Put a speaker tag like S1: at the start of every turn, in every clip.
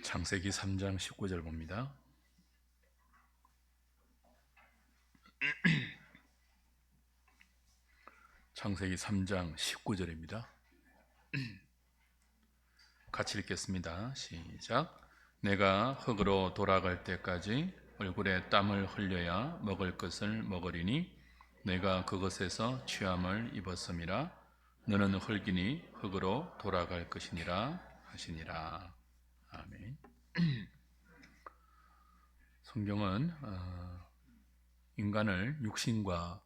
S1: 창세기 3장 19절 봅니다. 창세기 3장 19절입니다. 같이 읽겠습니다. 시작. 내가 흙으로 돌아갈 때까지 얼굴에 땀을 흘려야 먹을 것을 먹으리니 내가 그것에서 취함을 입었음이라. 너는 흙이니 흙으로 돌아갈 것이니라 하시니라. 아멘. 성경은 인간을 육신과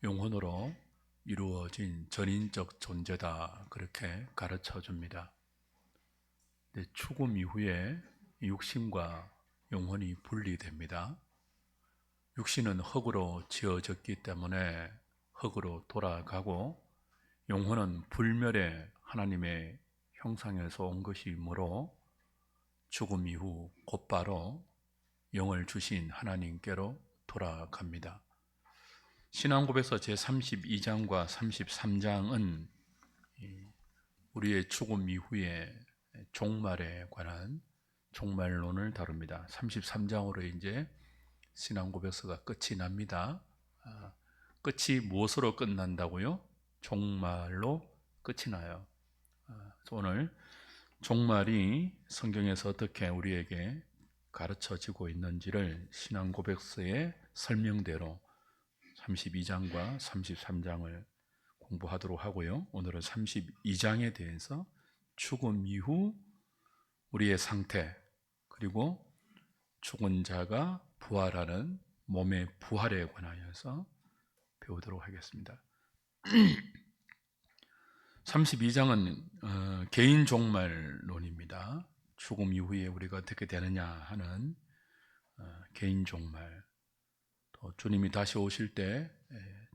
S1: 영혼으로 이루어진 전인적 존재다, 그렇게 가르쳐 줍니다. 죽음 이후에 육신과 영혼이 분리됩니다. 육신은 흙으로 지어졌기 때문에 흙으로 돌아가고, 영혼은 불멸의 하나님의 형상에서 온 것이므로 죽음 이후 곧바로 영을 주신 하나님께로 돌아갑니다. 신앙고백서 제32장과 33장은 우리의 죽음 이후에 종말에 관한 종말론을 다룹니다. 33장으로 이제 신앙고백서가 끝이 납니다. 끝이 무엇으로 끝난다고요? 종말로 끝이 나요. 오늘 종말이 성경에서 어떻게 우리에게 가르쳐지고 있는지를 신앙고백서의 설명대로 32장과 33장을 공부하도록 하고요. 오늘은 32장에 대해서 죽음 이후 우리의 상태, 그리고 죽은 자가 부활하는 몸의 부활에 관하여서 배우도록 하겠습니다. 32장은 개인 종말론입니다. 죽음 이후에 우리가 어떻게 되느냐 하는 개인 종말, 또 주님이 다시 오실 때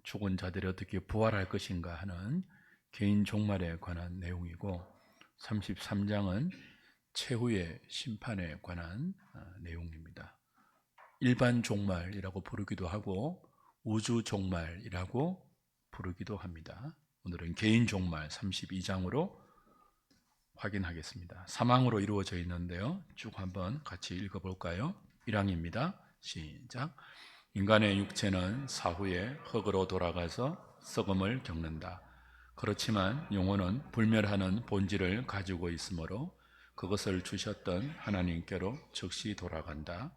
S1: 죽은 자들이 어떻게 부활할 것인가 하는 개인 종말에 관한 내용이고, 33장은 최후의 심판에 관한 내용입니다. 일반 종말이라고 부르기도 하고 우주 종말이라고 부르기도 합니다. 오늘은 개인 종말 32장으로 확인하겠습니다. 사망으로 이루어져 있는데요, 쭉 한번 같이 읽어볼까요? 1항입니다. 시작. 인간의 육체는 사후에 흙으로 돌아가서 썩음을 겪는다. 그렇지만 영혼은 불멸하는 본질을 가지고 있으므로 그것을 주셨던 하나님께로 즉시 돌아간다.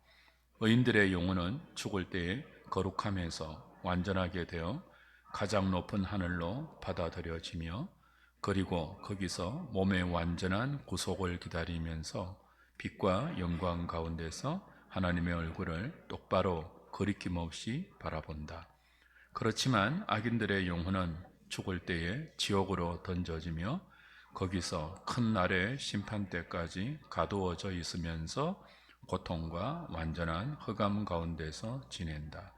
S1: 의인들의 영혼은 죽을 때에 거룩함에서 완전하게 되어 가장 높은 하늘로 받아들여지며, 그리고 거기서 몸의 완전한 구속을 기다리면서 빛과 영광 가운데서 하나님의 얼굴을 똑바로 거리낌 없이 바라본다. 그렇지만 악인들의 영혼은 죽을 때에 지옥으로 던져지며 거기서 큰 날의 심판 때까지 가두어져 있으면서 고통과 완전한 흑암 가운데서 지낸다.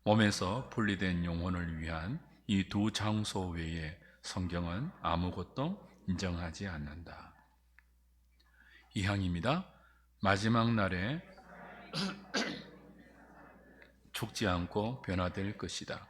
S1: 몸에서 분리된 영혼을 위한 이 두 장소 외에 성경은 아무것도 인정하지 않는다. 2항입니다. 마지막 날에 죽지 않고 변화될 것이다.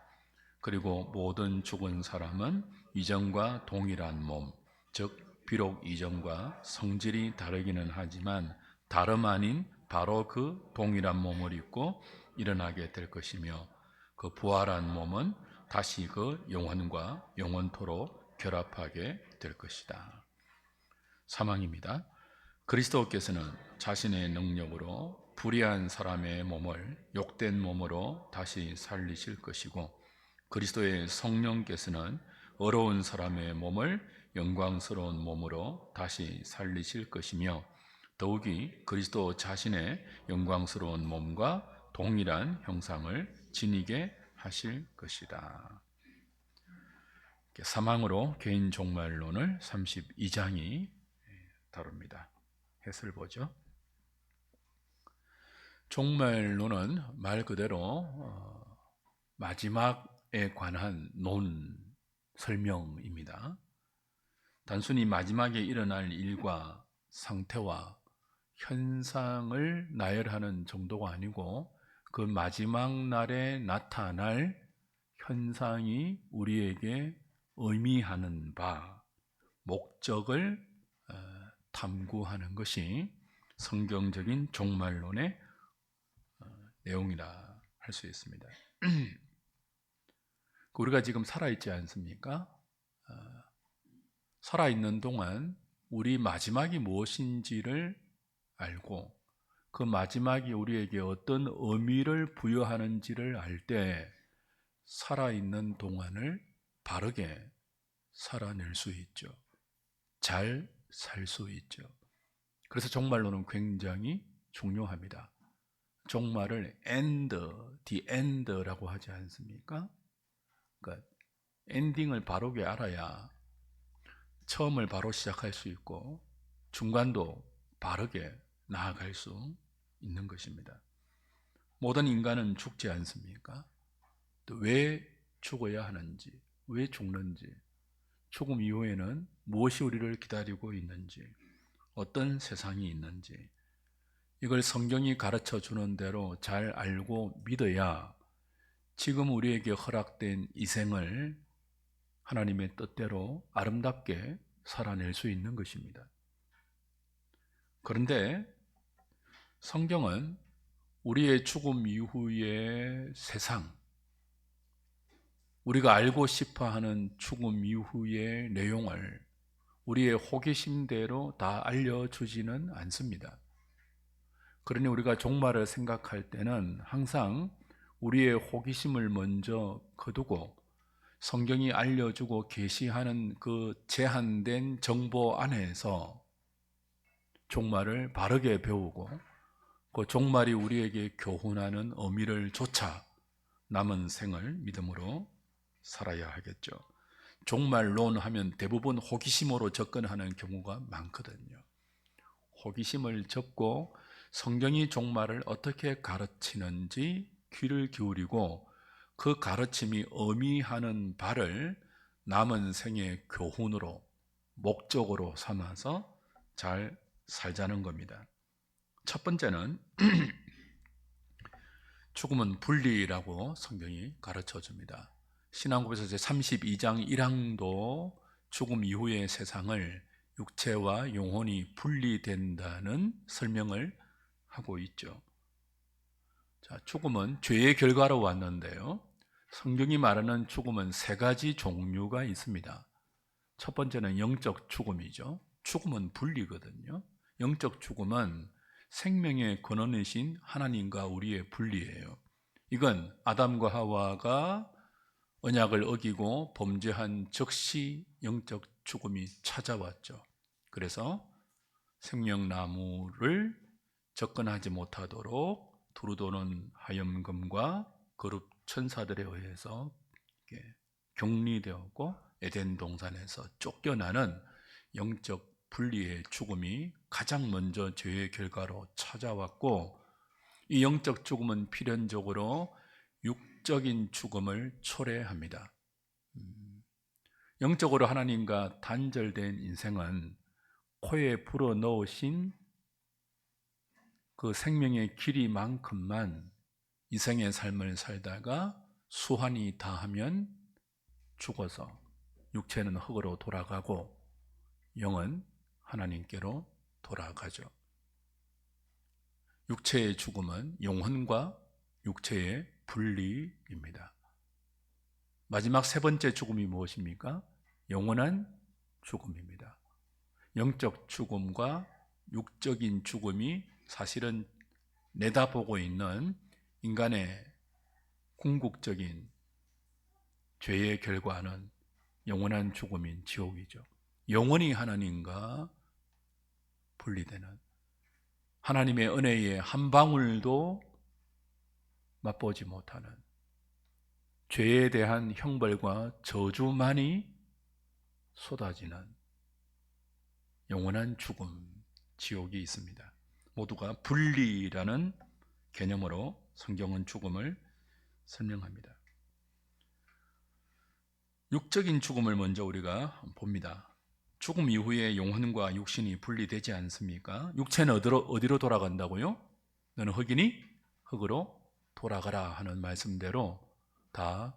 S1: 그리고 모든 죽은 사람은 이전과 동일한 몸, 즉 비록 이전과 성질이 다르기는 하지만 다름 아닌 바로 그 동일한 몸을 입고 일어나게 될 것이며, 그 부활한 몸은 다시 그 영혼과 영원토록 결합하게 될 것이다. 사망입니다. 그리스도께서는 자신의 능력으로 불의한 사람의 몸을 욕된 몸으로 다시 살리실 것이고, 그리스도의 성령께서는 어려운 사람의 몸을 영광스러운 몸으로 다시 살리실 것이며, 더욱이 그리스도 자신의 영광스러운 몸과 동일한 형상을 지니게 하실 것이다. 사망으로 개인 종말론을 32장이 다룹니다. 해설 보죠. 종말론은 말 그대로 마지막에 관한 설명입니다. 단순히 마지막에 일어날 일과 상태와 현상을 나열하는 정도가 아니고, 그 마지막 날에 나타날 현상이 우리에게 의미하는 바, 목적을 탐구하는 것이 성경적인 종말론의 내용이라 할 수 있습니다. 우리가 지금 살아있지 않습니까? 살아있는 동안 우리 마지막이 무엇인지를 알고 그 마지막이 우리에게 어떤 의미를 부여하는지를 알 때 살아있는 동안을 바르게 살아낼 수 있죠. 잘 살 수 있죠. 그래서 종말론은 굉장히 중요합니다. 종말을 end, the end라고 하지 않습니까? 그러니까 엔딩을 바르게 알아야 처음을 바로 시작할 수 있고 중간도 바르게 나아갈 수 있는 것입니다. 모든 인간은 죽지 않습니까? 또 왜 죽어야 하는지, 왜 죽는지, 죽음 이후에는 무엇이 우리를 기다리고 있는지, 어떤 세상이 있는지 이걸 성경이 가르쳐 주는 대로 잘 알고 믿어야 지금 우리에게 허락된 이 생을 하나님의 뜻대로 아름답게 살아낼 수 있는 것입니다. 그런데 성경은 우리의 죽음 이후의 세상, 우리가 알고 싶어 하는 죽음 이후의 내용을 우리의 호기심대로 다 알려주지는 않습니다. 그러니 우리가 종말을 생각할 때는 항상 우리의 호기심을 먼저 거두고 성경이 알려주고 계시하는 그 제한된 정보 안에서 종말을 바르게 배우고 그 종말이 우리에게 교훈하는 의미를 조차 남은 생을 믿음으로 살아야 하겠죠. 종말론 하면 대부분 호기심으로 접근하는 경우가 많거든요. 호기심을 접고 성경이 종말을 어떻게 가르치는지 귀를 기울이고 그 가르침이 의미하는 바를 남은 생의 교훈으로 목적으로 삼아서 잘 살자는 겁니다. 첫 번째는 죽음은 분리라고 성경이 가르쳐 줍니다. 신앙고백서 제32장 1항도 죽음 이후의 세상을 육체와 영혼이 분리된다는 설명을 하고 있죠. 자, 죽음은 죄의 결과로 왔는데요. 성경이 말하는 죽음은 세 가지 종류가 있습니다. 첫 번째는 영적 죽음이죠. 죽음은 분리거든요. 영적 죽음은 생명의 근원이신 하나님과 우리의 분리예요. 이건 아담과 하와가 언약을 어기고 범죄한 즉시 영적 죽음이 찾아왔죠. 그래서 생명나무를 접근하지 못하도록 두루도는 하염금과 거룩 천사들에 의해서 격리되었고 에덴 동산에서 쫓겨나는 영적 분리의 죽음이 가장 먼저 죄의 결과로 찾아왔고 이 영적 죽음은 필연적으로 육적인 죽음을 초래합니다. 영적으로 하나님과 단절된 인생은 코에 불어 넣으신 그 생명의 길이만큼만 이생의 삶을 살다가 수한이 다하면 죽어서 육체는 흙으로 돌아가고 영은 하나님께로 돌아가죠. 육체의 죽음은 영혼과 육체의 분리입니다. 마지막 세 번째 죽음이 무엇입니까? 영원한 죽음입니다. 영적 죽음과 육적인 죽음이 사실은 내다보고 있는 인간의 궁극적인 죄의 결과는 영원한 죽음인 지옥이죠. 영원히 하나님과 분리되는 하나님의 은혜의 한 방울도 맛보지 못하는 죄에 대한 형벌과 저주만이 쏟아지는 영원한 죽음, 지옥이 있습니다. 모두가 분리라는 개념으로 성경은 죽음을 설명합니다. 육적인 죽음을 먼저 우리가 봅니다. 죽음 이후에 영혼과 육신이 분리되지 않습니까? 육체는 어디로 돌아간다고요? 너는 흙이니 흙으로 돌아가라 하는 말씀대로 다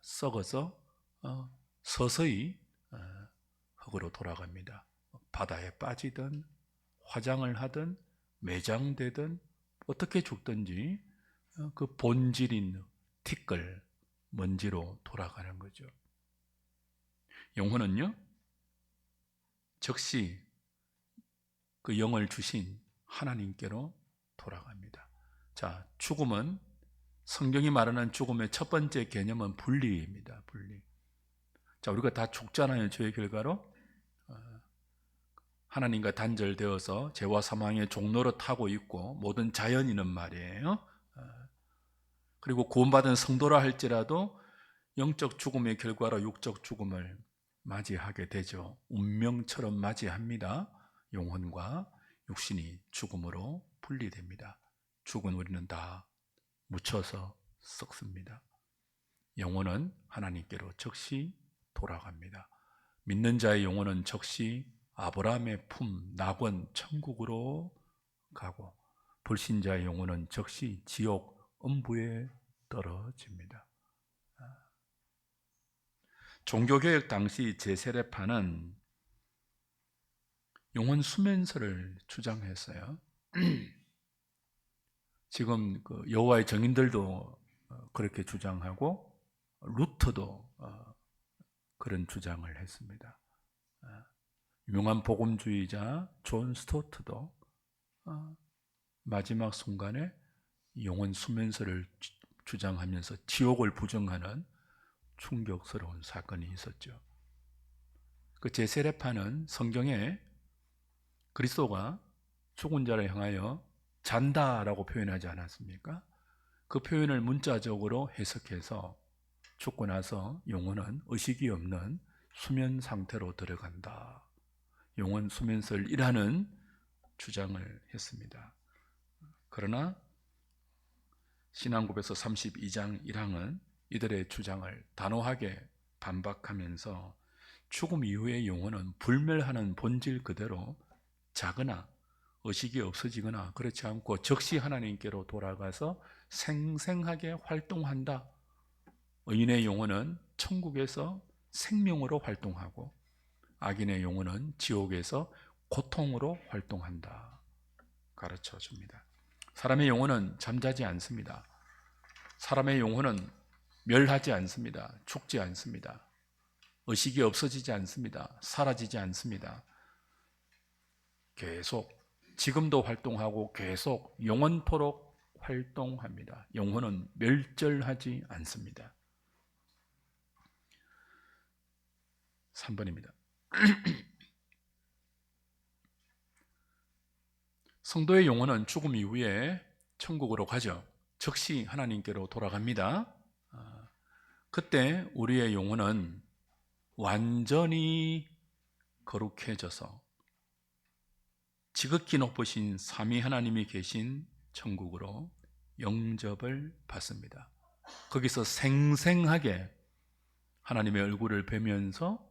S1: 썩어서 서서히 흙으로 돌아갑니다. 바다에 빠지든 화장을 하든 매장되든 어떻게 죽든지 그 본질인 티끌, 먼지로 돌아가는 거죠. 영혼은요, 즉시 그 영을 주신 하나님께로 돌아갑니다. 자, 죽음은, 성경이 말하는 죽음의 첫 번째 개념은 분리입니다. 분리. 자, 우리가 다 죽잖아요. 죄의 결과로. 하나님과 단절되어서 죄와 사망의 종로로 타고 있고, 모든 자연인은 말이에요. 그리고 구원받은 성도라 할지라도 영적 죽음의 결과로 육적 죽음을 맞이하게 되죠. 운명처럼 맞이합니다. 영혼과 육신이 죽음으로 분리됩니다. 죽은 우리는 다 묻혀서 썩습니다. 영혼은 하나님께로 즉시 돌아갑니다. 믿는 자의 영혼은 즉시 아브라함의 품 낙원 천국으로 가고, 불신자의 영혼은 즉시 지옥 음부에 떨어집니다. 종교개혁 당시 제세례파는 영혼 수면설을 주장했어요. 지금 그 여호와의 증인들도 그렇게 주장하고, 루터도 그런 주장을 했습니다. 유명한 복음주의자 존 스토트도 마지막 순간에 영혼 수면설을 주장하면서 지옥을 부정하는 충격스러운 사건이 있었죠. 그 제세례파는 성경에 그리스도가 죽은 자를 향하여 잔다라고 표현하지 않았습니까? 그 표현을 문자적으로 해석해서 죽고 나서 영혼은 의식이 없는 수면 상태로 들어간다, 영혼 수면설이라는 주장을 했습니다. 그러나 신앙고백서 32장 1항은 이들의 주장을 단호하게 반박하면서 죽음 이후의 영혼은 불멸하는 본질 그대로 자거나 의식이 없어지거나 그렇지 않고 즉시 하나님께로 돌아가서 생생하게 활동한다. 의인의 영혼은 천국에서 생명으로 활동하고, 악인의 영혼은 지옥에서 고통으로 활동한다 가르쳐 줍니다. 사람의 영혼은 잠자지 않습니다. 사람의 영혼은 멸하지 않습니다. 죽지 않습니다. 의식이 없어지지 않습니다. 사라지지 않습니다. 계속 지금도 활동하고 계속 영원토록 활동합니다. 영혼은 멸절하지 않습니다. 3번입니다. 성도의 영혼은 죽음 이후에 천국으로 가죠. 즉시 하나님께로 돌아갑니다. 그때 우리의 영혼은 완전히 거룩해져서 지극히 높으신 삼위 하나님이 계신 천국으로 영접을 받습니다. 거기서 생생하게 하나님의 얼굴을 뵈면서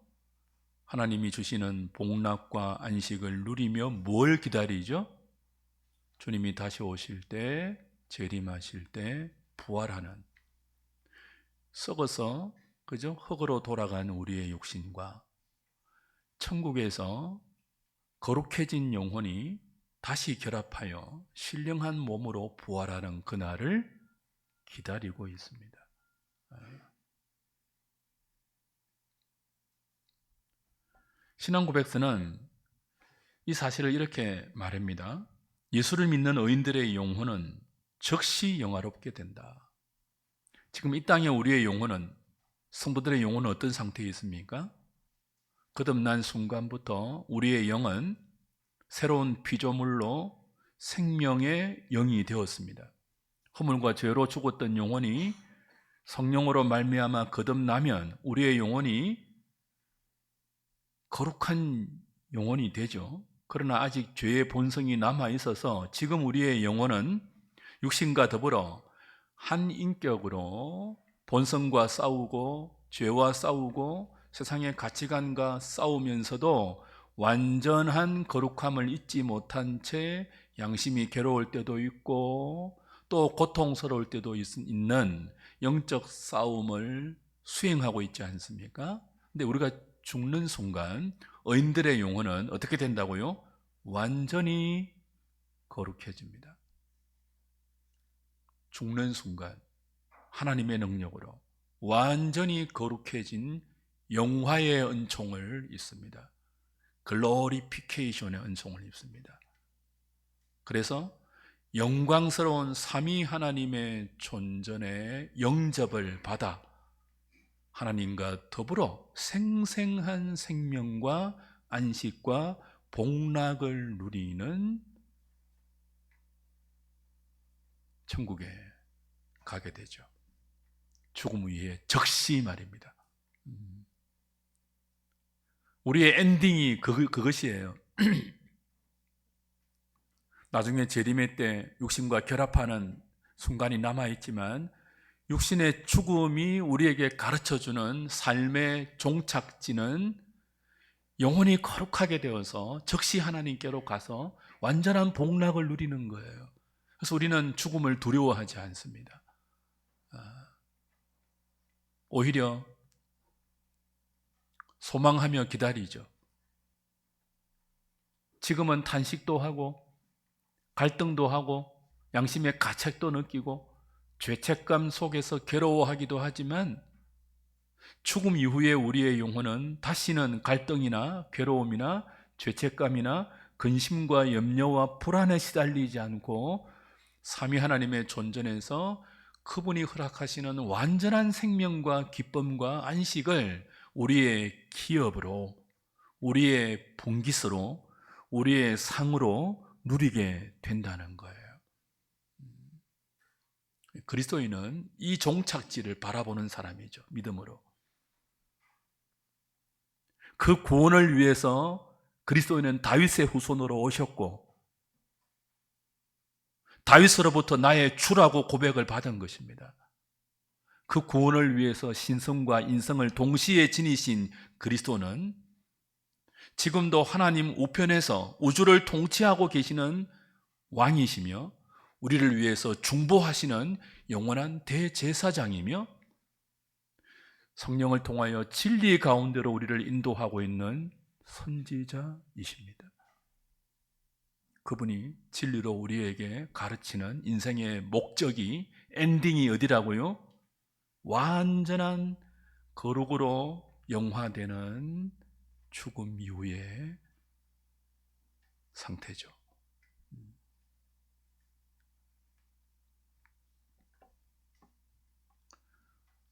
S1: 하나님이 주시는 복락과 안식을 누리며 뭘 기다리죠? 주님이 다시 오실 때, 재림하실 때 부활하는, 썩어서 그저 흙으로 돌아간 우리의 육신과 천국에서 거룩해진 영혼이 다시 결합하여 신령한 몸으로 부활하는 그날을 기다리고 있습니다. 신앙고백서는 이 사실을 이렇게 말합니다. 예수를 믿는 의인들의 영혼은 즉시 영화롭게 된다. 지금 이 땅에 우리의 영혼은, 성도들의 영혼은 어떤 상태에 있습니까? 거듭난 순간부터 우리의 영은 새로운 피조물로 생명의 영이 되었습니다. 허물과 죄로 죽었던 영혼이 성령으로 말미암아 거듭나면 우리의 영혼이 거룩한 영혼이 되죠. 그러나 아직 죄의 본성이 남아 있어서 지금 우리의 영혼은 육신과 더불어 한 인격으로 본성과 싸우고 죄와 싸우고 세상의 가치관과 싸우면서도 완전한 거룩함을 잊지 못한 채 양심이 괴로울 때도 있고 또 고통스러울 때도 있는 영적 싸움을 수행하고 있지 않습니까? 근데 우리가 죽는 순간 의인들의 영혼은 어떻게 된다고요? 완전히 거룩해집니다. 죽는 순간 하나님의 능력으로 완전히 거룩해진 영화의 은총을 입습니다. 글로리피케이션의 은총을 입습니다. 그래서 영광스러운 삼위 하나님의 존전에 영접을 받아 하나님과 더불어 생생한 생명과 안식과 복락을 누리는 천국에 가게 되죠. 죽음 위에 적시 말입니다. 우리의 엔딩이 그것이에요. 나중에 재림의 때 육신과 결합하는 순간이 남아있지만 육신의 죽음이 우리에게 가르쳐주는 삶의 종착지는 영혼이 거룩하게 되어서 적시 하나님께로 가서 완전한 복락을 누리는 거예요. 그래서 우리는 죽음을 두려워하지 않습니다. 오히려 소망하며 기다리죠. 지금은 탄식도 하고 갈등도 하고 양심의 가책도 느끼고 죄책감 속에서 괴로워하기도 하지만 죽음 이후에 우리의 영혼은 다시는 갈등이나 괴로움이나 죄책감이나 근심과 염려와 불안에 시달리지 않고 삼위 하나님의 존전에서 그분이 허락하시는 완전한 생명과 기쁨과 안식을 우리의 기업으로, 우리의 분깃으로, 우리의 상으로 누리게 된다는 거예요. 그리스도인은 이 종착지를 바라보는 사람이죠. 믿음으로. 그 구원을 위해서 그리스도인은 다윗의 후손으로 오셨고 다윗으로부터 나의 주라고 고백을 받은 것입니다. 그 구원을 위해서 신성과 인성을 동시에 지니신 그리스도는 지금도 하나님 우편에서 우주를 통치하고 계시는 왕이시며 우리를 위해서 중보하시는 영원한 대제사장이며 성령을 통하여 진리 가운데로 우리를 인도하고 있는 선지자이십니다. 그분이 진리로 우리에게 가르치는 인생의 목적이, 엔딩이 어디라고요? 완전한 거룩으로 영화되는 죽음 이후의 상태죠.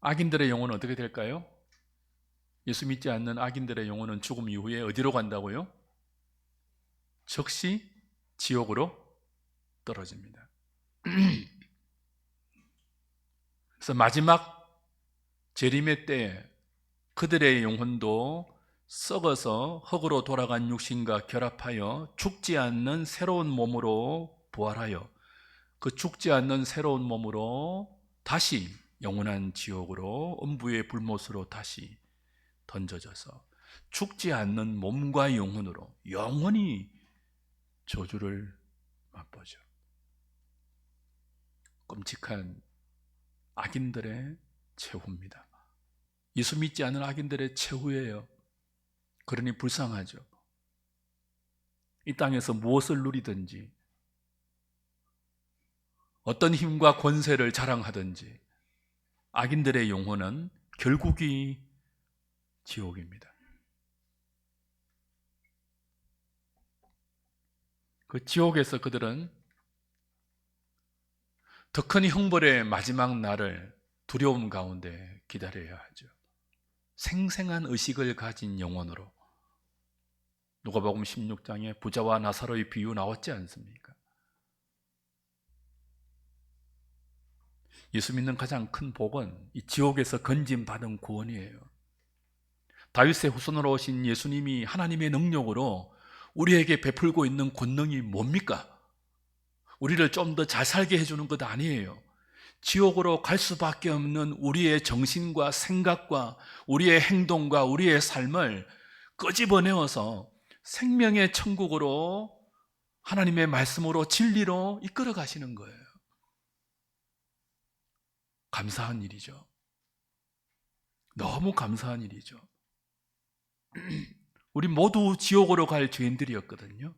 S1: 악인들의 영혼은 어떻게 될까요? 예수 믿지 않는 악인들의 영혼은 죽음 이후에 어디로 간다고요? 즉시 지옥으로 떨어집니다. 그래서 마지막 재림의 때 그들의 영혼도 썩어서 흙으로 돌아간 육신과 결합하여 죽지 않는 새로운 몸으로 부활하여 그 죽지 않는 새로운 몸으로 다시 영원한 지옥으로 음부의 불못으로 다시 던져져서 죽지 않는 몸과 영혼으로 영원히 저주를 맛보죠. 끔찍한 악인들의 최후입니다. 예수 믿지 않는 악인들의 최후예요. 그러니 불쌍하죠. 이 땅에서 무엇을 누리든지 어떤 힘과 권세를 자랑하든지 악인들의 영혼은 결국이 지옥입니다. 그 지옥에서 그들은 더 큰 형벌의 마지막 날을 두려움 가운데 기다려야 하죠. 생생한 의식을 가진 영혼으로. 누가복음 16장에 부자와 나사로의 비유 나왔지 않습니까? 예수 믿는 가장 큰 복은 이 지옥에서 건짐받은 구원이에요. 다윗의 후손으로 오신 예수님이 하나님의 능력으로 우리에게 베풀고 있는 권능이 뭡니까? 우리를 좀 더 잘 살게 해주는 것 아니에요. 지옥으로 갈 수밖에 없는 우리의 정신과 생각과 우리의 행동과 우리의 삶을 끄집어내어서 생명의 천국으로 하나님의 말씀으로 진리로 이끌어 가시는 거예요. 감사한 일이죠. 너무 감사한 일이죠. 우리 모두 지옥으로 갈 죄인들이었거든요.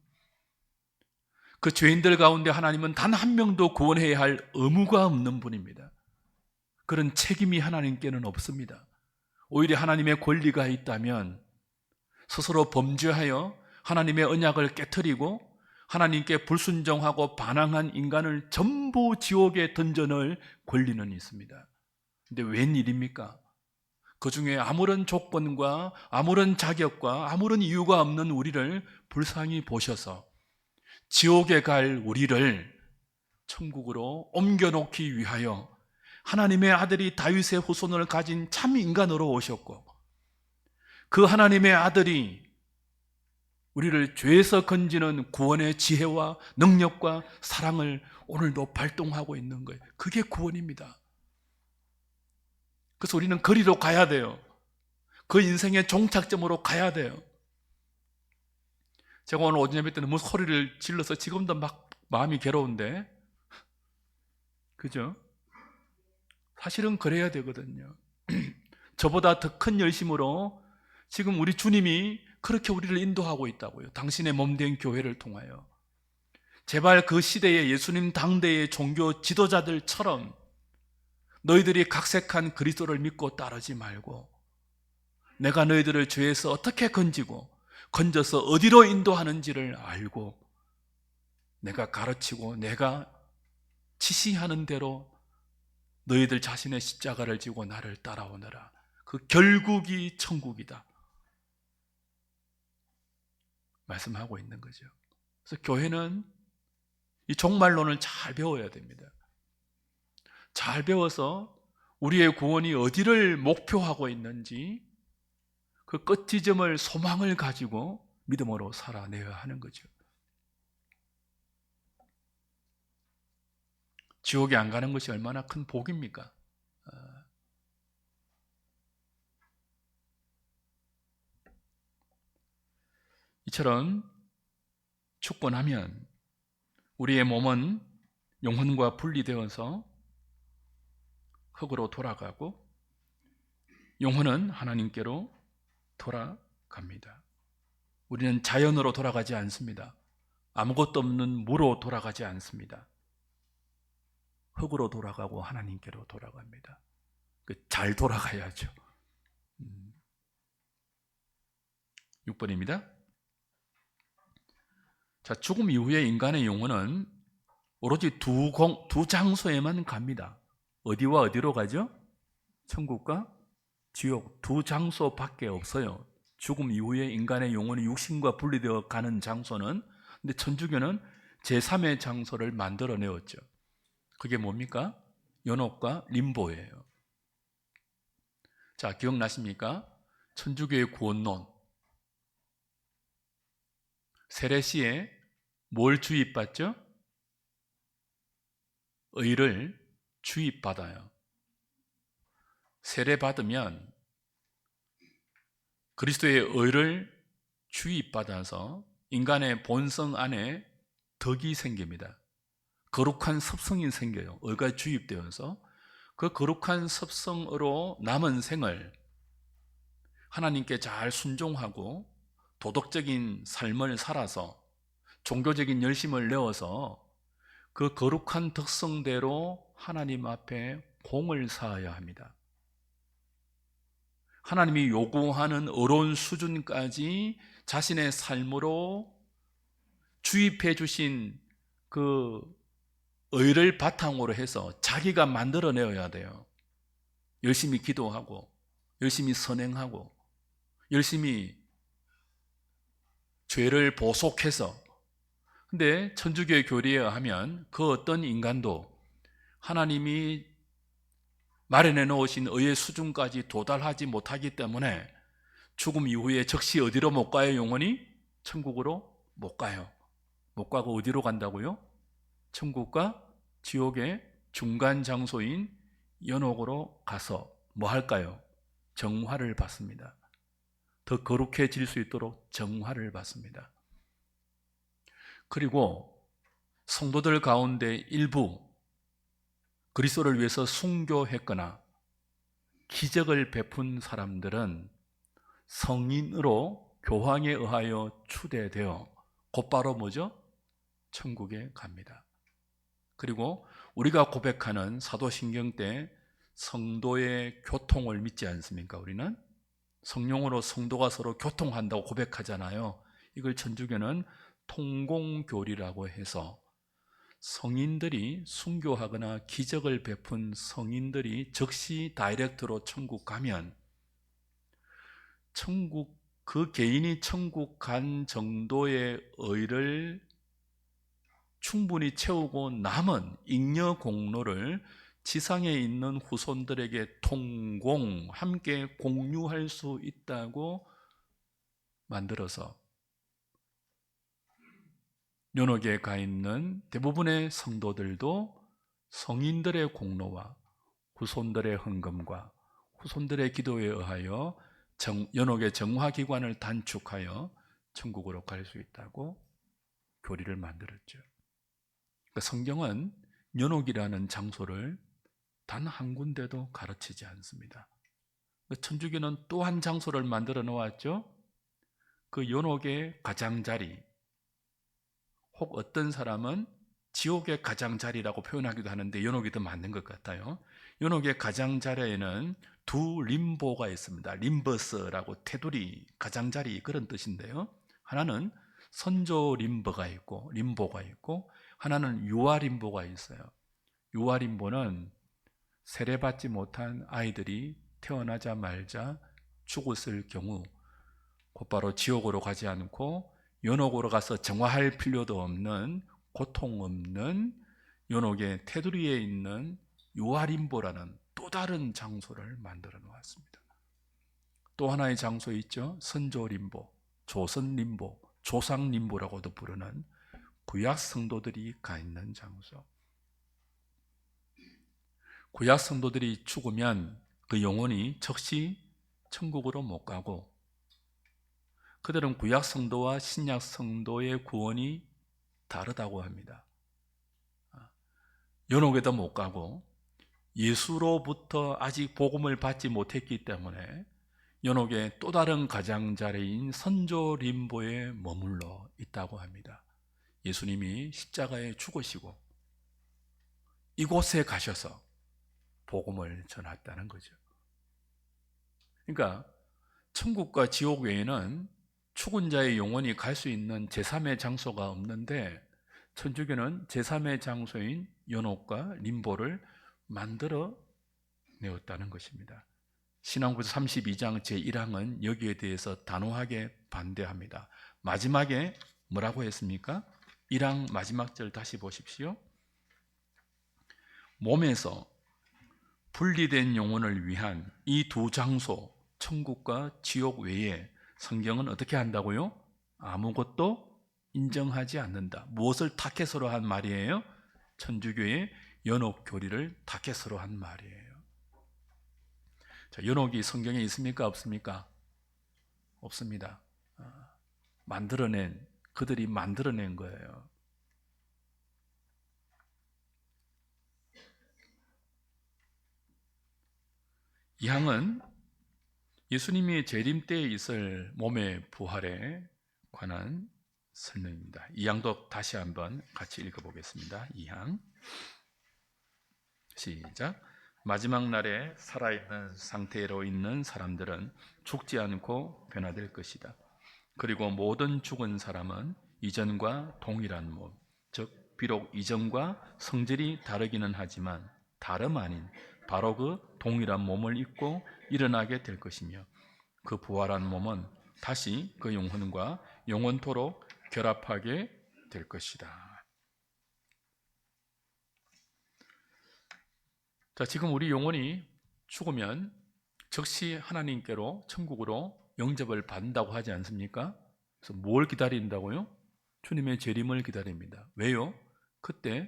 S1: 그 죄인들 가운데 하나님은 단 한 명도 구원해야 할 의무가 없는 분입니다. 그런 책임이 하나님께는 없습니다. 오히려 하나님의 권리가 있다면 스스로 범죄하여 하나님의 언약을 깨트리고 하나님께 불순종하고 반항한 인간을 전부 지옥에 던져넣을 권리는 있습니다. 근데 웬일입니까? 그 중에 아무런 조건과 아무런 자격과 아무런 이유가 없는 우리를 불쌍히 보셔서 지옥에 갈 우리를 천국으로 옮겨놓기 위하여 하나님의 아들이 다윗의 후손을 가진 참 인간으로 오셨고, 그 하나님의 아들이 우리를 죄에서 건지는 구원의 지혜와 능력과 사랑을 오늘도 발동하고 있는 거예요. 그게 구원입니다. 그래서 우리는 거리로 가야 돼요. 그 인생의 종착점으로 가야 돼요. 제가 오늘 오전 예배 때는 소리를 질러서 지금도 막 마음이 괴로운데, 그죠? 사실은 그래야 되거든요. 저보다 더 큰 열심으로 지금 우리 주님이 그렇게 우리를 인도하고 있다고요. 당신의 몸된 교회를 통하여. 제발 그 시대의 예수님 당대의 종교 지도자들처럼 너희들이 각색한 그리스도를 믿고 따르지 말고, 내가 너희들을 죄에서 어떻게 건지고 건져서 어디로 인도하는지를 알고 내가 가르치고 내가 지시하는 대로 너희들 자신의 십자가를 지고 나를 따라오너라. 그 결국이 천국이다 말씀하고 있는 거죠. 그래서 교회는 이 종말론을 잘 배워야 됩니다. 잘 배워서 우리의 구원이 어디를 목표하고 있는지 그 끝지점을, 소망을 가지고 믿음으로 살아내야 하는 거죠. 지옥에 안 가는 것이 얼마나 큰 복입니까? 이처럼 축복하면 우리의 몸은 영혼과 분리되어서 흙으로 돌아가고 영혼은 하나님께로 돌아갑니다. 우리는 자연으로 돌아가지 않습니다. 아무것도 없는 무로 돌아가지 않습니다. 흙으로 돌아가고 하나님께로 돌아갑니다. 잘 돌아가야죠. 6번입니다. 자, 죽음 이후에 인간의 영혼은 오로지 두 장소에만 갑니다. 어디와 어디로 가죠? 천국과 지옥, 두 장소밖에 없어요. 죽음 이후에 인간의 영혼이 육신과 분리되어 가는 장소는. 근데 천주교는 제3의 장소를 만들어내었죠. 그게 뭡니까? 연옥과 림보예요. 자, 기억나십니까? 천주교의 구원론. 세례시에 뭘 주입받죠? 의를 주입받아요. 세례받으면 그리스도의 의를 주입받아서 인간의 본성 안에 덕이 생깁니다. 거룩한 습성이 생겨요. 의가 주입되어서 그 거룩한 습성으로 남은 생을 하나님께 잘 순종하고 도덕적인 삶을 살아서 종교적인 열심을 내어서 그 거룩한 덕성대로 하나님 앞에 공을 쌓아야 합니다. 하나님이 요구하는 의로운 수준까지 자신의 삶으로 주입해 주신 그 의를 바탕으로 해서 자기가 만들어내어야 돼요. 열심히 기도하고 열심히 선행하고 열심히 죄를 보속해서. 근데 천주교의 교리에 의하면 그 어떤 인간도 하나님이 마련해 놓으신 의의 수준까지 도달하지 못하기 때문에 죽음 이후에 즉시 어디로 못 가요? 영원히? 천국으로 못 가요. 못 가고 어디로 간다고요? 천국과 지옥의 중간 장소인 연옥으로 가서 뭐 할까요? 정화를 받습니다. 더 거룩해질 수 있도록 정화를 받습니다. 그리고 성도들 가운데 일부 그리스도를 위해서 순교했거나 기적을 베푼 사람들은 성인으로 교황에 의하여 추대되어 곧바로 뭐죠? 천국에 갑니다. 그리고 우리가 고백하는 사도신경 때 성도의 교통을 믿지 않습니까? 우리는 성령으로 성도가 서로 교통한다고 고백하잖아요. 이걸 천주교는 통공교리라고 해서 성인들이 순교하거나 기적을 베푼 성인들이 즉시 다이렉트로 천국 가면 천국, 그 개인이 천국 간 정도의 의를 충분히 채우고 남은 잉여 공로를 지상에 있는 후손들에게 통공, 함께 공유할 수 있다고 만들어서 연옥에 가 있는 대부분의 성도들도 성인들의 공로와 후손들의 헌금과 후손들의 기도에 의하여 연옥의 정화기관을 단축하여 천국으로 갈 수 있다고 교리를 만들었죠. 그러니까 성경은 연옥이라는 장소를 단 한 군데도 가르치지 않습니다. 천주교는 또 한 장소를 만들어 놓았죠. 그 연옥의 가장자리, 혹 어떤 사람은 지옥의 가장자리라고 표현하기도 하는데 연옥이 더 맞는 것 같아요. 연옥의 가장자리에는 두 림보가 있습니다. 림버스라고 테두리, 가장자리 그런 뜻인데요. 하나는 선조 림보가 있고 하나는 유아 림보가 있어요. 유아 림보는 세례받지 못한 아이들이 태어나자마자 죽었을 경우 곧바로 지옥으로 가지 않고 연옥으로 가서 정화할 필요도 없는, 고통 없는 연옥의 테두리에 있는 유아림보라는 또 다른 장소를 만들어 놓았습니다. 또 하나의 장소 있죠. 선조림보, 조선림보, 조상림보라고도 부르는 구약 성도들이 가 있는 장소. 구약 성도들이 죽으면 그 영혼이 즉시 천국으로 못 가고 그들은 구약 성도와 신약 성도의 구원이 다르다고 합니다. 연옥에도 못 가고 예수로부터 아직 복음을 받지 못했기 때문에 연옥의 또 다른 가장자리인 선조림보에 머물러 있다고 합니다. 예수님이 십자가에 죽으시고 이곳에 가셔서 복음을 전했다는 거죠. 그러니까 천국과 지옥 외에는 죽은 자의 영혼이 갈 수 있는 제3의 장소가 없는데 천주교는 제3의 장소인 연옥과 림보를 만들어 내었다는 것입니다. 신앙구조 32장 제1항은 여기에 대해서 단호하게 반대합니다. 마지막에 뭐라고 했습니까? 1항 마지막 절 다시 보십시오. 몸에서 분리된 영혼을 위한 이 두 장소, 천국과 지옥 외에 성경은 어떻게 한다고요? 아무것도 인정하지 않는다. 무엇을 타켓으로 한 말이에요? 천주교의 연옥 교리를 타켓으로 한 말이에요. 자, 연옥이 성경에 있습니까? 없습니까? 없습니다. 그들이 만들어낸 거예요. 이 항은 예수님이 재림 때에 있을 몸의 부활에 관한 설명입니다. 이 항도 다시 한번 같이 읽어보겠습니다. 이 항 시작. 마지막 날에 살아있는 상태로 있는 사람들은 죽지 않고 변화될 것이다. 그리고 모든 죽은 사람은 이전과 동일한 몸, 즉 비록 이전과 성질이 다르기는 하지만 다름 아닌 바로 그 동일한 몸을 입고 일어나게 될 것이며 그 부활한 몸은 다시 그 영혼과 영원토록 결합하게 될 것이다. 자, 지금 우리 영혼이 죽으면 즉시 하나님께로 천국으로 영접을 받는다고 하지 않습니까? 그래서 뭘 기다린다고요? 주님의 재림을 기다립니다. 왜요? 그때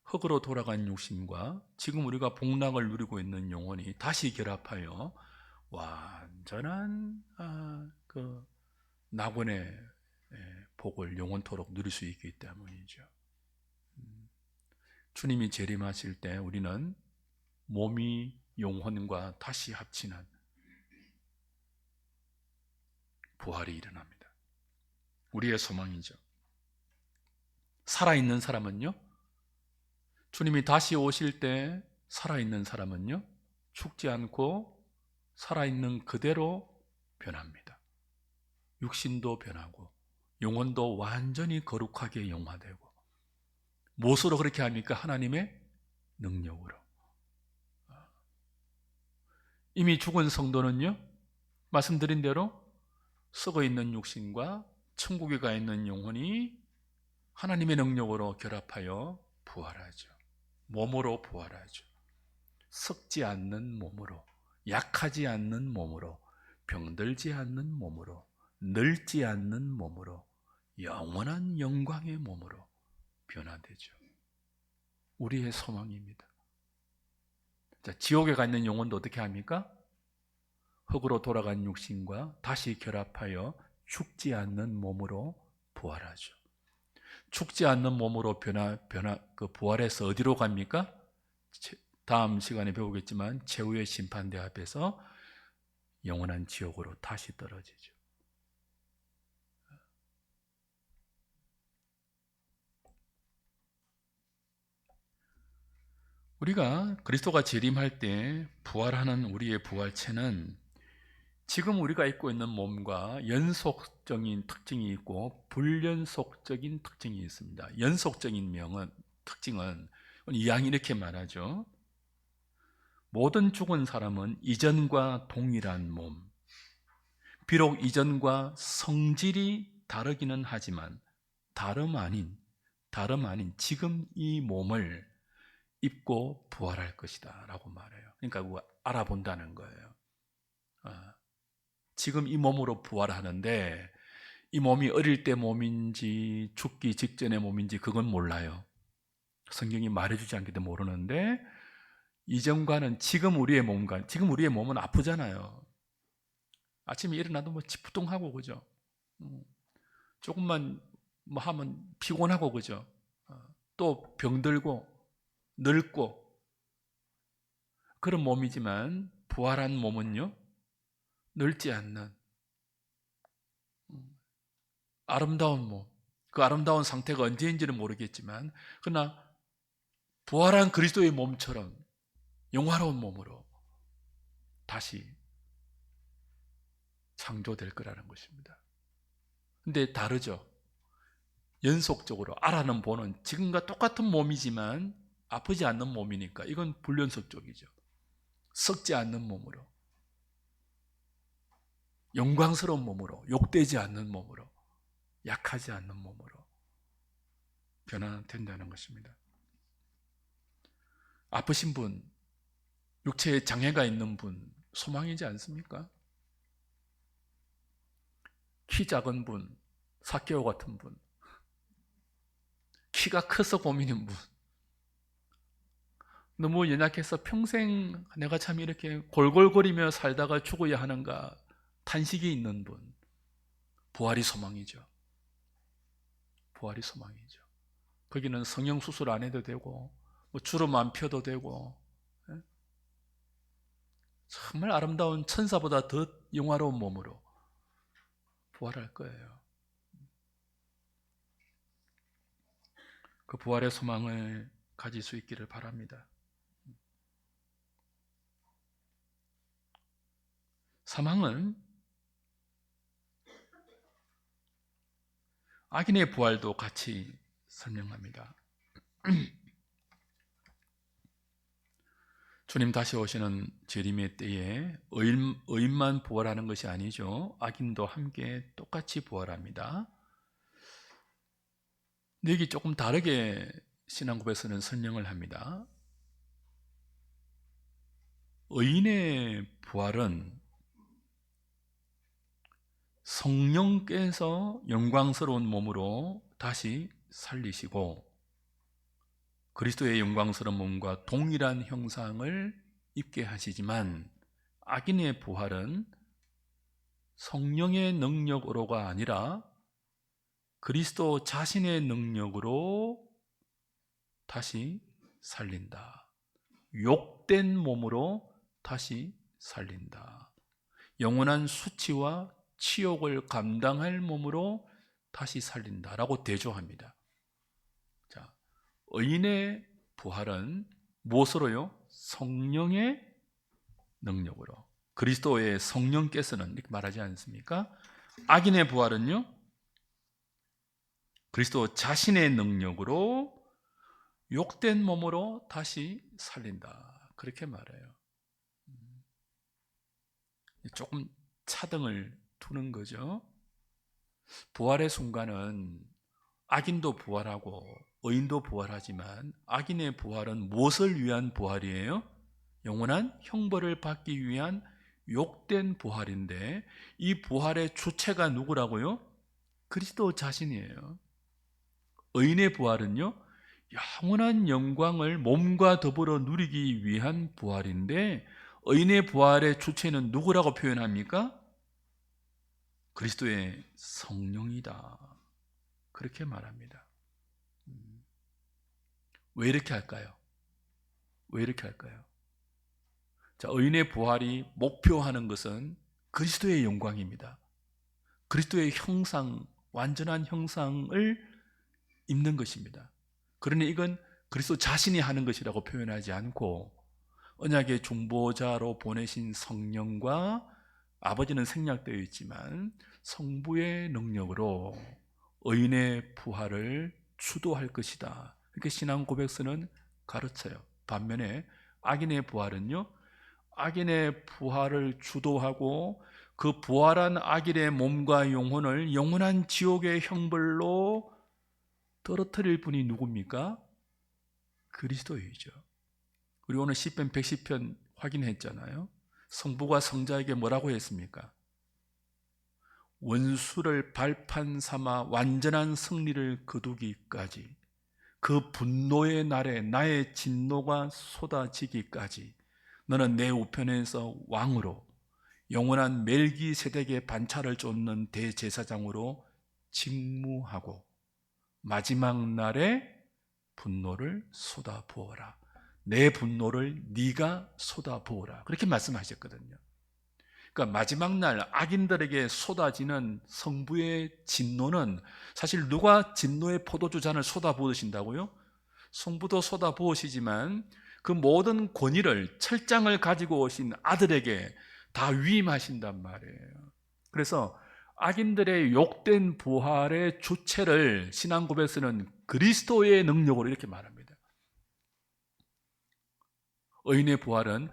S1: 흙으로 돌아간 육신과 지금 우리가 복락을 누리고 있는 영혼이 다시 결합하여 완전한 그 낙원의 복을 영원토록 누릴 수 있기 때문이죠. 주님이 재림하실 때 우리는 몸이 영혼과 다시 합치는 부활이 일어납니다. 우리의 소망이죠. 살아있는 사람은요? 주님이 다시 오실 때 살아있는 사람은요? 죽지 않고 살아있는 그대로 변합니다. 육신도 변하고 영혼도 완전히 거룩하게 영화되고. 무엇으로 그렇게 합니까? 하나님의 능력으로. 이미 죽은 성도는요, 말씀드린 대로 썩어 있는 육신과 천국에 가 있는 영혼이 하나님의 능력으로 결합하여 부활하죠. 몸으로 부활하죠. 썩지 않는 몸으로, 약하지 않는 몸으로, 병들지 않는 몸으로, 늙지 않는 몸으로, 영원한 영광의 몸으로 변화되죠. 우리의 소망입니다. 자, 지옥에 가 있는 영혼도 어떻게 합니까? 흙으로 돌아간 육신과 다시 결합하여 죽지 않는 몸으로 부활하죠. 죽지 않는 몸으로 부활해서 어디로 갑니까? 다음 시간에 배우겠지만 최후의 심판대 앞에서 영원한 지옥으로 다시 떨어지죠. 우리가 그리스도가 재림할 때 부활하는 우리의 부활체는 지금 우리가 입고 있는 몸과 연속적인 특징이 있고 불연속적인 특징이 있습니다. 연속적인 특징은 이왕 이렇게 말하죠. 모든 죽은 사람은 이전과 동일한 몸, 비록 이전과 성질이 다르기는 하지만 다름 아닌 지금 이 몸을 입고 부활할 것이다 라고 말해요. 그러니까 알아본다는 거예요. 지금 이 몸으로 부활하는데 이 몸이 어릴 때 몸인지 죽기 직전의 몸인지 그건 몰라요. 성경이 말해주지 않기 때문에 모르는데 이전과는 지금 우리의 몸은 아프잖아요. 아침에 일어나도 찌뿌둥하고 그죠. 조금만 하면 피곤하고 그죠. 또 병들고 늙고 그런 몸이지만 부활한 몸은요, 늙지 않는 아름다운 몸. 그 아름다운 상태가 언제인지는 모르겠지만 그러나 부활한 그리스도의 몸처럼 영화로운 몸으로 다시 창조될 거라는 것입니다. 근데 다르죠. 연속적으로 알아는 보는 지금과 똑같은 몸이지만 아프지 않는 몸이니까 이건 불연속적이죠. 썩지 않는 몸으로, 영광스러운 몸으로, 욕되지 않는 몸으로, 약하지 않는 몸으로 변화된다는 것입니다. 아프신 분, 육체에 장애가 있는 분 소망이지 않습니까? 키 작은 분, 삭개오 같은 분, 키가 커서 고민인 분, 너무 연약해서 평생 내가 참 이렇게 골골거리며 살다가 죽어야 하는가 탄식이 있는 분, 부활이 소망이죠. 부활이 소망이죠. 거기는 성형수술 안 해도 되고 주름 안 펴도 되고 정말 아름다운 천사보다 더 영화로운 몸으로 부활할 거예요. 그 부활의 소망을 가질 수 있기를 바랍니다. 사망은 악인의 부활도 같이 설명합니다. 주님 다시 오시는 재림의 때에 의인만 부활하는 것이 아니죠. 악인도 함께 똑같이 부활합니다. 근데 여기 조금 다르게 신앙고백에서는 설명을 합니다. 의인의 부활은 성령께서 영광스러운 몸으로 다시 살리시고 그리스도의 영광스러운 몸과 동일한 형상을 입게 하시지만 악인의 부활은 성령의 능력으로가 아니라 그리스도 자신의 능력으로 다시 살린다. 욕된 몸으로 다시 살린다. 영원한 수치와 치욕을 감당할 몸으로 다시 살린다라고 대조합니다. 의인의 부활은 무엇으로요? 성령의 능력으로. 그리스도의 성령께서는 이렇게 말하지 않습니까? 악인의 부활은요, 그리스도 자신의 능력으로 욕된 몸으로 다시 살린다. 그렇게 말해요. 조금 차등을 두는 거죠. 부활의 순간은 악인도 부활하고 의인도 부활하지만 악인의 부활은 무엇을 위한 부활이에요? 영원한 형벌을 받기 위한 욕된 부활인데, 이 부활의 주체가 누구라고요? 그리스도 자신이에요. 의인의 부활은요, 영원한 영광을 몸과 더불어 누리기 위한 부활인데, 의인의 부활의 주체는 누구라고 표현합니까? 그리스도의 성령이다. 그렇게 말합니다. 왜 이렇게 할까요? 왜 이렇게 할까요? 자, 의인의 부활이 목표하는 것은 그리스도의 영광입니다. 그리스도의 형상, 완전한 형상을 입는 것입니다. 그러니 이건 그리스도 자신이 하는 것이라고 표현하지 않고, 언약의 중보자로 보내신 성령과, 아버지는 생략되어 있지만 성부의 능력으로 의인의 부활을 주도할 것이다. 이렇게 신앙 고백서는 가르쳐요. 반면에 악인의 부활은요, 악인의 부활을 주도하고 그 부활한 악인의 몸과 영혼을 영원한 지옥의 형벌로 떨어뜨릴 분이 누굽니까? 그리스도이죠. 우리 오늘 시편 110편 확인했잖아요. 성부가 성자에게 뭐라고 했습니까? 원수를 발판 삼아 완전한 승리를 거두기까지, 그 분노의 날에 나의 진노가 쏟아지기까지 너는 내 우편에서 왕으로 영원한 멜기세덱의 반차를 쫓는 대제사장으로 직무하고 마지막 날에 분노를 쏟아부어라. 내 분노를 네가 쏟아부어라. 그렇게 말씀하셨거든요. 그러니까 마지막 날 악인들에게 쏟아지는 성부의 진노는, 사실 누가 진노의 포도주 잔을 쏟아부으신다고요? 성부도 쏟아부으시지만 그 모든 권위를, 철장을 가지고 오신 아들에게 다 위임하신단 말이에요. 그래서 악인들의 욕된 부활의 주체를 신앙 고백서는 그리스도의 능력으로 이렇게 말합니다. 의인의 부활은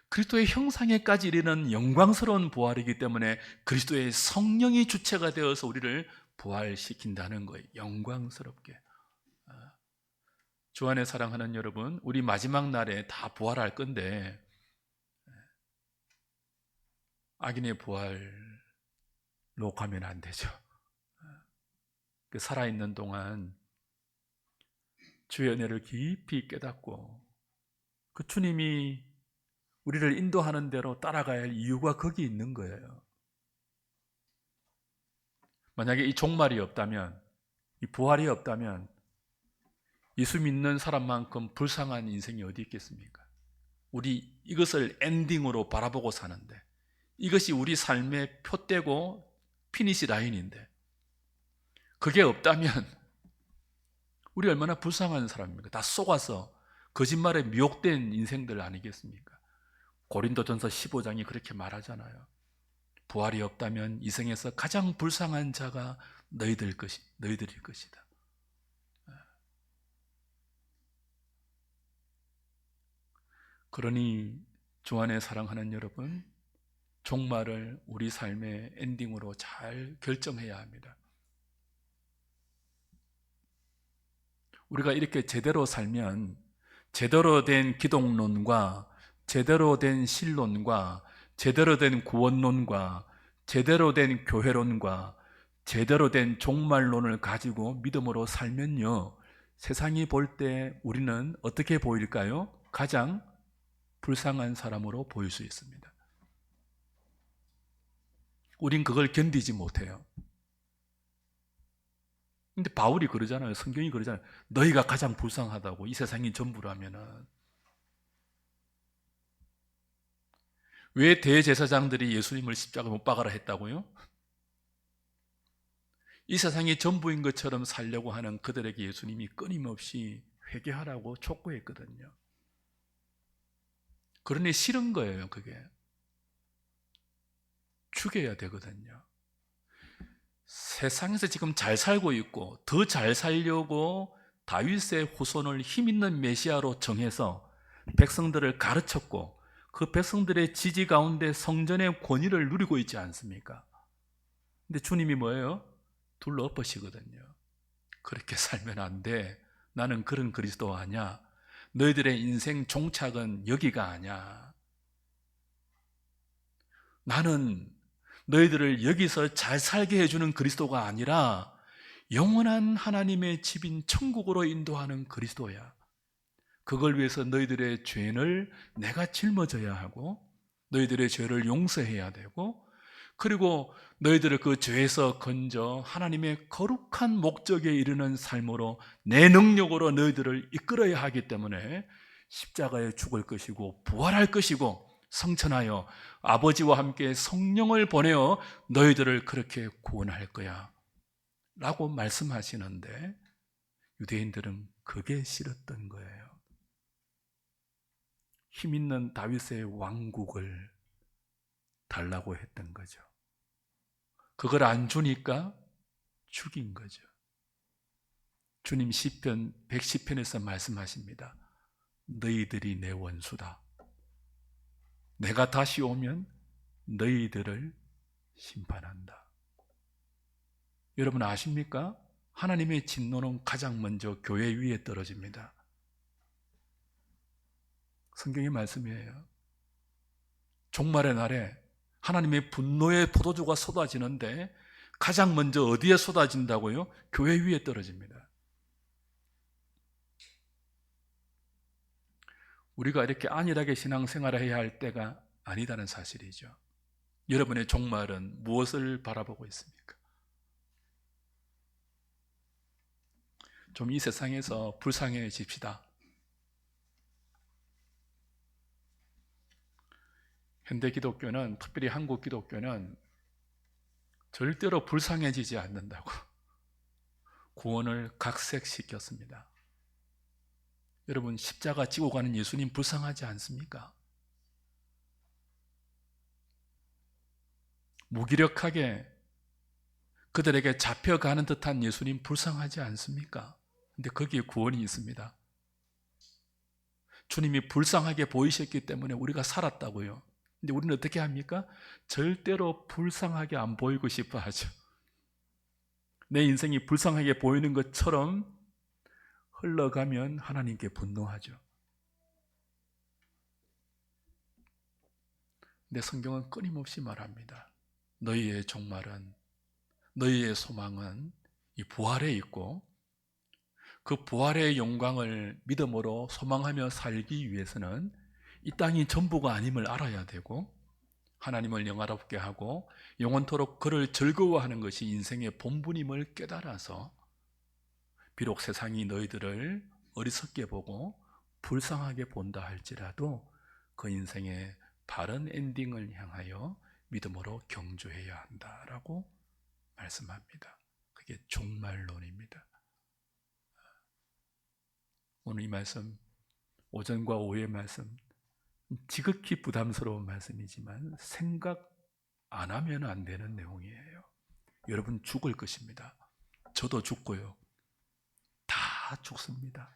S1: 그리스도의 형상에까지 이르는 영광스러운 부활이기 때문에 그리스도의 성령이 주체가 되어서 우리를 부활시킨다는 거예요. 영광스럽게. 주 안에 사랑하는 여러분, 우리 마지막 날에 다 부활할 건데 악인의 부활로 가면 안 되죠. 살아있는 동안 주의 은혜를 깊이 깨닫고 그 주님이 우리를 인도하는 대로 따라가야 할 이유가 거기 있는 거예요. 만약에 이 종말이 없다면, 이 부활이 없다면 예수 믿는 사람만큼 불쌍한 인생이 어디 있겠습니까? 우리 이것을 엔딩으로 바라보고 사는데, 이것이 우리 삶의 표대고 피니시 라인인데, 그게 없다면 우리 얼마나 불쌍한 사람입니까? 다 속아서 거짓말에 미혹된 인생들 아니겠습니까? 고린도전서 15장이 그렇게 말하잖아요. 부활이 없다면 이 생에서 가장 불쌍한 자가 너희들일 것이다. 그러니 주 안에 사랑하는 여러분, 종말을 우리 삶의 엔딩으로 잘 결정해야 합니다. 우리가 이렇게 제대로 살면 제대로 된 기독론과 제대로 된 신론과 제대로 된 구원론과 제대로 된 교회론과 제대로 된 종말론을 가지고 믿음으로 살면요, 세상이 볼 때 우리는 어떻게 보일까요? 가장 불쌍한 사람으로 보일 수 있습니다. 우린 그걸 견디지 못해요. 근데 바울이 그러잖아요. 성경이 그러잖아요. 너희가 가장 불쌍하다고, 이 세상이 전부라면은. 왜 대제사장들이 예수님을 십자가 못 박아라 했다고요? 이 세상이 전부인 것처럼 살려고 하는 그들에게 예수님이 끊임없이 회개하라고 촉구했거든요. 그러니 싫은 거예요. 그게 죽여야 되거든요. 세상에서 지금 잘 살고 있고 더 잘 살려고 다윗의 후손을 힘있는 메시아로 정해서 백성들을 가르쳤고 그 백성들의 지지 가운데 성전의 권위를 누리고 있지 않습니까? 근데 주님이 뭐예요? 둘러 엎으시거든요. 그렇게 살면 안 돼. 나는 그런 그리스도 아니야. 너희들의 인생 종착은 여기가 아니야. 나는 너희들을 여기서 잘 살게 해주는 그리스도가 아니라 영원한 하나님의 집인 천국으로 인도하는 그리스도야. 그걸 위해서 너희들의 죄를 내가 짊어져야 하고 너희들의 죄를 용서해야 되고 그리고 너희들을 그 죄에서 건져 하나님의 거룩한 목적에 이르는 삶으로 내 능력으로 너희들을 이끌어야 하기 때문에 십자가에 죽을 것이고 부활할 것이고 성천하여 아버지와 함께 성령을 보내어 너희들을 그렇게 구원할 거야 라고 말씀하시는데 유대인들은 그게 싫었던 거예요. 힘있는 다윗의 왕국을 달라고 했던 거죠. 그걸 안 주니까 죽인 거죠. 주님 시편 110편에서 말씀하십니다. 너희들이 내 원수다. 내가 다시 오면 너희들을 심판한다. 여러분 아십니까? 하나님의 진노는 가장 먼저 교회 위에 떨어집니다. 성경의 말씀이에요. 종말의 날에 하나님의 분노의 포도주가 쏟아지는데 가장 먼저 어디에 쏟아진다고요? 교회 위에 떨어집니다. 우리가 이렇게 안일하게 신앙생활을 해야 할 때가 아니다는 사실이죠. 여러분의 종말은 무엇을 바라보고 있습니까? 좀 이 세상에서 불쌍해집시다. 현대 기독교는, 특별히 한국 기독교는 절대로 불쌍해지지 않는다고 구원을 각색시켰습니다. 여러분 십자가 지고 가는 예수님 불쌍하지 않습니까? 무기력하게 그들에게 잡혀가는 듯한 예수님 불쌍하지 않습니까? 근데 거기에 구원이 있습니다. 주님이 불쌍하게 보이셨기 때문에 우리가 살았다고요. 근데 우리는 어떻게 합니까? 절대로 불쌍하게 안 보이고 싶어 하죠. 내 인생이 불쌍하게 보이는 것처럼 흘러가면 하나님께 분노하죠. 근데 성경은 끊임없이 말합니다. 너희의 종말은, 너희의 소망은 이 부활에 있고 그 부활의 영광을 믿음으로 소망하며 살기 위해서는 이 땅이 전부가 아님을 알아야 되고 하나님을 영화롭게 하고 영원토록 그를 즐거워하는 것이 인생의 본분임을 깨달아서 비록 세상이 너희들을 어리석게 보고 불쌍하게 본다 할지라도 그 인생의 바른 엔딩을 향하여 믿음으로 경주해야 한다라고 말씀합니다. 그게 종말론입니다. 오늘 이 말씀, 오전과 오후의 말씀 지극히 부담스러운 말씀이지만 생각 안 하면 안 되는 내용이에요. 여러분 죽을 것입니다. 저도 죽고요. 다 죽습니다.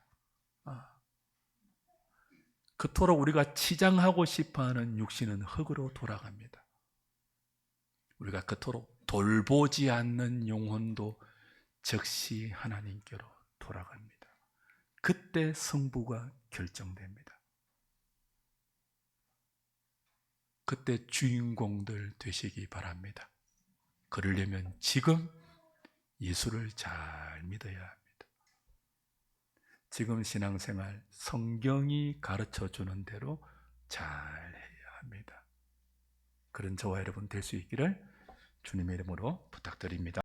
S1: 그토록 우리가 치장하고 싶어하는 육신은 흙으로 돌아갑니다. 우리가 그토록 돌보지 않는 영혼도 즉시 하나님께로 돌아갑니다. 그때 승부가 결정됩니다. 그때 주인공들 되시기 바랍니다. 그러려면 지금 예수를 잘 믿어야 합니다. 지금 신앙생활 성경이 가르쳐주는 대로 잘 해야 합니다. 그런 저와 여러분 될 수 있기를 주님의 이름으로 부탁드립니다.